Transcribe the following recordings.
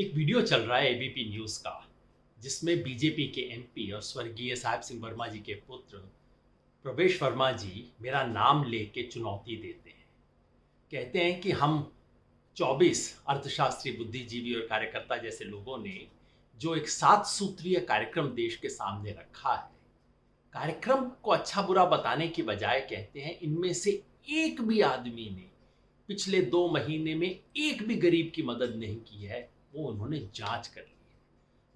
एक वीडियो चल रहा है एबीपी न्यूज़ का, जिसमें बीजेपी के एमपी और स्वर्गीय साहिब सिंह वर्मा जी के पुत्र प्रवेश वर्मा जी मेरा नाम लेके चुनौती देते हैं। कहते हैं कि हम 24 अर्थशास्त्री, बुद्धिजीवी और कार्यकर्ता जैसे लोगों ने जो एक 7 सूत्रीय कार्यक्रम देश के सामने रखा है, कार्यक्रम को अच्छा बुरा बताने की बजाय कहते हैं इनमें से एक भी आदमी ने पिछले 2 महीने में एक भी गरीब की मदद नहीं की है, वो उन्होंने जाँच कर ली है।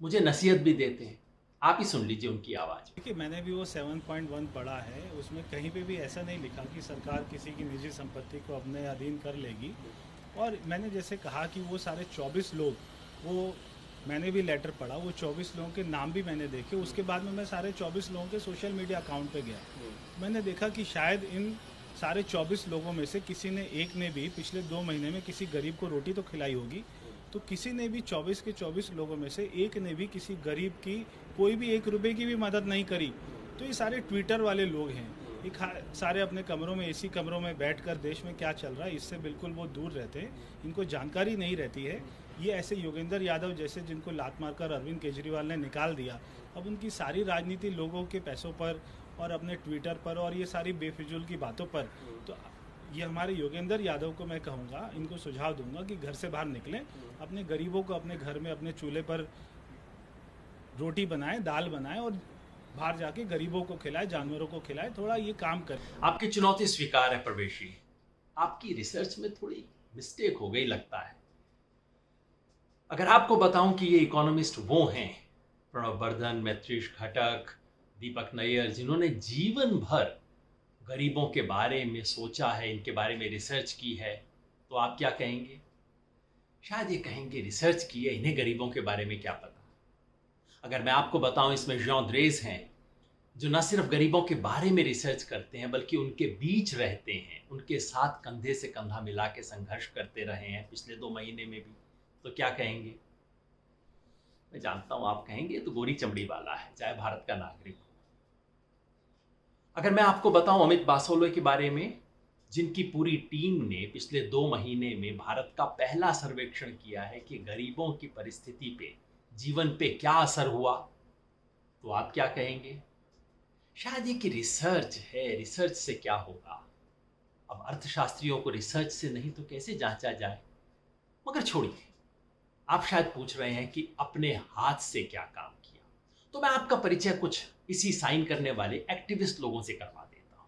मुझे नसीहत भी देते हैं। आप ही सुन लीजिए उनकी आवाज़ में। देखिए, मैंने भी वो 7.1 पढ़ा है। उसमें कहीं पे भी ऐसा नहीं लिखा कि सरकार किसी की निजी संपत्ति को अपने अधीन कर लेगी। और मैंने जैसे कहा कि वो सारे 24 लोग, वो मैंने भी लेटर पढ़ा, वो 24 लोगों के नाम भी मैंने देखे। उसके बाद में मैं सारे 24 लोगों के सोशल मीडिया अकाउंट पे गया। मैंने देखा कि शायद इन सारे 24 लोगों में से किसी ने एक ने भी पिछले 2 महीने में किसी गरीब को रोटी तो खिलाई होगी। तो किसी ने भी 24 के 24 लोगों में से एक ने भी किसी गरीब की कोई भी 1 रुपए की भी मदद नहीं करी। तो ये सारे ट्विटर वाले लोग हैं। ये सारे अपने कमरों में, एसी कमरों में बैठकर देश में क्या चल रहा है इससे बिल्कुल वो दूर रहते हैं। इनको जानकारी नहीं रहती है। ये ऐसे योगेंद्र यादव जैसे, जिनको लात मारकर अरविंद केजरीवाल ने निकाल दिया, अब उनकी सारी राजनीति लोगों के पैसों पर और अपने ट्विटर पर और ये सारी बेफिजूल की बातों पर। तो ये हमारे योगेंद्र यादव को मैं कहूँगा, इनको सुझाव दूंगा कि घर से बाहर निकलें, अपने गरीबों को अपने घर में अपने चूल्हे पर रोटी बनाएं, दाल बनाएं और बाहर जाके गरीबों को खिलाएं, जानवरों को खिलाएं, थोड़ा ये काम करें। आपकी चुनौती स्वीकार है प्रवेश जी। आपकी रिसर्च में थोड़ी मिस्टेक हो गई लगता है। अगर आपको बताऊं कि ये इकोनॉमिस्ट वो हैं, प्रणव वर्धन, मैत्रीश घटक, दीपक नैयर, जिन्होंने जीवन भर गरीबों के बारे में सोचा है, इनके बारे में रिसर्च की है, तो आप क्या कहेंगे? शायद ये कहेंगे रिसर्च की है, इन्हें गरीबों के बारे में क्या पता। अगर मैं आपको बताऊं इसमें जॉन ड्रेस हैं, जो न सिर्फ गरीबों के बारे में रिसर्च करते हैं बल्कि उनके बीच रहते हैं, उनके साथ कंधे से कंधा मिला के संघर्ष करते रहे हैं पिछले 2 महीने में भी, तो क्या कहेंगे? मैं जानता हूं आप कहेंगे तो गोरी चमड़ी वाला है, चाहे भारत का नागरिक हो। अगर मैं आपको बताऊं अमित बासोले के बारे में, जिनकी पूरी टीम ने पिछले 2 महीने में भारत का पहला सर्वेक्षण किया है कि गरीबों की परिस्थिति पे, जीवन पे क्या असर हुआ, तो आप क्या कहेंगे? शायद ये कि रिसर्च है, रिसर्च से क्या होगा। अब अर्थशास्त्रियों को रिसर्च से नहीं तो कैसे जांचा जाए। मगर छोड़िए, आप शायद पूछ रहे हैं कि अपने हाथ से क्या काम किया, तो मैं आपका परिचय कुछ इसी साइन करने वाले एक्टिविस्ट लोगों से करवा देता हूं।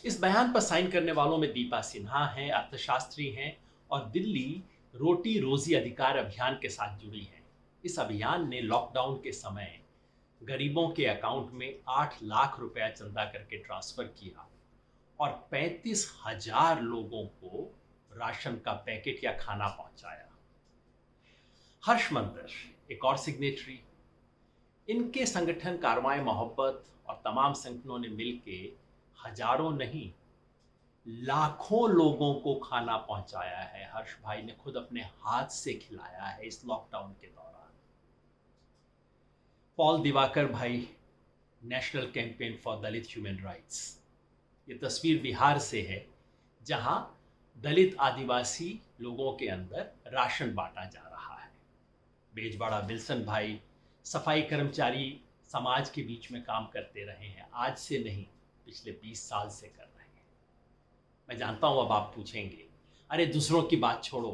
इस बयान पर साइन करने वालों में दीपा सिन्हा हैं, अर्थशास्त्री हैं और दिल्ली रोटी रोजी अधिकार अभियान के साथ जुड़ी हैं। इस अभियान ने लॉकडाउन के समय गरीबों के अकाउंट में 8 लाख रुपया चंदा करके ट्रांसफर किया और 35,000 लोगों को राशन का पैकेट या खाना पहुंचाया। हर्ष मंदर एक और सिग्नेटरी। इनके संगठन कारवां मोहब्बत और तमाम संगठनों ने मिलकर हजारों नहीं, लाखों लोगों को खाना पहुंचाया है। हर्ष भाई ने खुद अपने हाथ से खिलाया है इस लॉकडाउन के दौरान। पॉल दिवाकर भाई, national campaign for Dalit human rights. ये तस्वीर बिहार से है, जहां दलित आदिवासी लोगों के अंदर राशन बांटा जा रहा है। बेजवाड़ा बिल्सन भाई सफाई कर्मचारी समाज के बीच में काम करते रहे हैं, आज से नहीं पिछले 20 साल से कर रहे हैं। मैं जानता हूं अब आप पूछेंगे, अरे दूसरों की बात छोड़ो,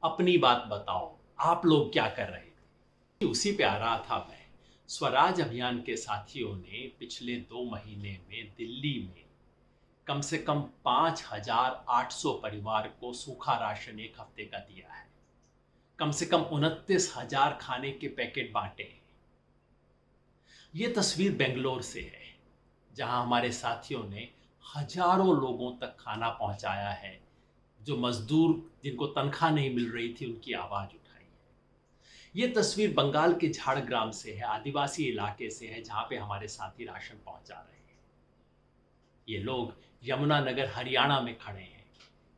अपनी बात बताओ, आप लोग क्या कर रहे थे? उसी पे आ रहा था मैं। स्वराज अभियान के साथियों ने पिछले 2 महीने में दिल्ली में कम से कम 5,800 परिवार को सूखा राशन एक हफ्ते का दिया है। कम से कम 29,000 खाने के पैकेट बांटे हैं। ये तस्वीर बेंगलोर से है, जहां हमारे साथियों ने हजारों लोगों तक खाना पहुंचाया है। जो मजदूर जिनको तनख्वाह नहीं मिल रही थी, उनकी आवाज उठाई है। ये तस्वीर बंगाल के झाड़ग्राम से है, आदिवासी इलाके से है, जहां पे हमारे साथी राशन पहुंचा रहे हैं। ये लोग यमुनानगर हरियाणा में खड़े हैं,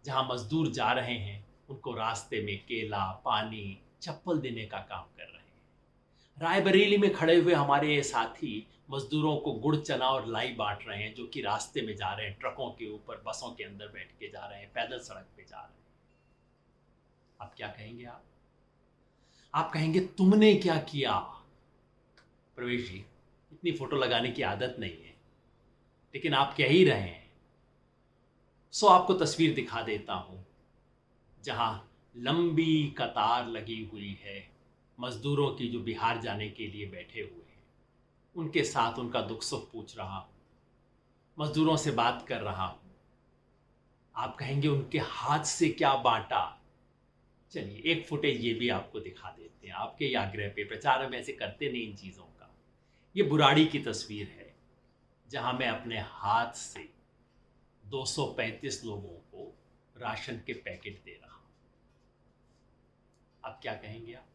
जहां मजदूर जा रहे हैं, उनको रास्ते में केला, पानी, चप्पल देने का काम कर रहे हैं। रायबरेली में खड़े हुए हमारे ये साथी मजदूरों को गुड़, चना और लाई बांट रहे हैं, जो कि रास्ते में जा रहे हैं, ट्रकों के ऊपर, बसों के अंदर बैठ के जा रहे हैं, पैदल सड़क पे जा रहे हैं। अब क्या कहेंगे आप? आप कहेंगे तुमने क्या किया। प्रवेश जी, इतनी फोटो लगाने की आदत नहीं है, लेकिन आप कह ही रहे हैं, सो आपको तस्वीर दिखा देता हूं जहां लंबी कतार लगी हुई है मजदूरों की, जो बिहार जाने के लिए बैठे हुए हैं। उनके साथ उनका दुख सुख पूछ रहा हूं, मजदूरों से बात कर रहा हूं। आप कहेंगे उनके हाथ से क्या बांटा। चलिए एक फुटेज ये भी आपको दिखा देते हैं, आपके ही आग्रह पे। प्रचार हम ऐसे करते नहीं इन चीज़ों का। ये बुराड़ी की तस्वीर है जहां मैं अपने हाथ से 235 लोगों को राशन के पैकेट दे रहा हूं। अब क्या कहेंगे आप?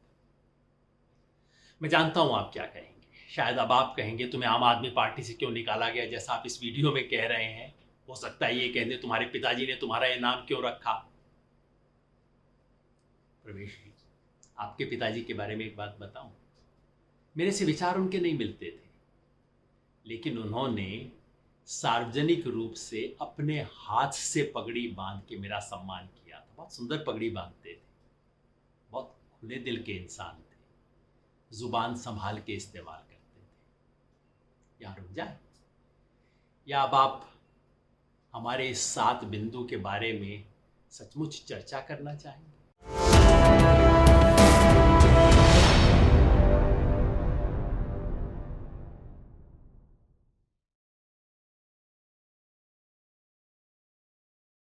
मैं जानता हूं आप क्या कहेंगे। शायद अब आप कहेंगे तुम्हें आम आदमी पार्टी से क्यों निकाला गया, जैसा आप इस वीडियो में कह रहे हैं। हो सकता है ये कहने तुम्हारे पिताजी ने तुम्हारा ये नाम क्यों रखा। प्रवेश जी, आपके पिताजी के बारे में एक बात बताऊं, मेरे से विचार उनके नहीं मिलते थे, लेकिन उन्होंने सार्वजनिक रूप से अपने हाथ से पगड़ी बांध के मेरा सम्मान किया था। बहुत सुंदर पगड़ी बांधते थे, बहुत खुले दिल के इंसान थे, जुबान संभाल के इस्तेमाल करते थे। यहाँ रुक जाए, या अब आप हमारे इस 7 बिंदु के बारे में सचमुच चर्चा करना चाहेंगे?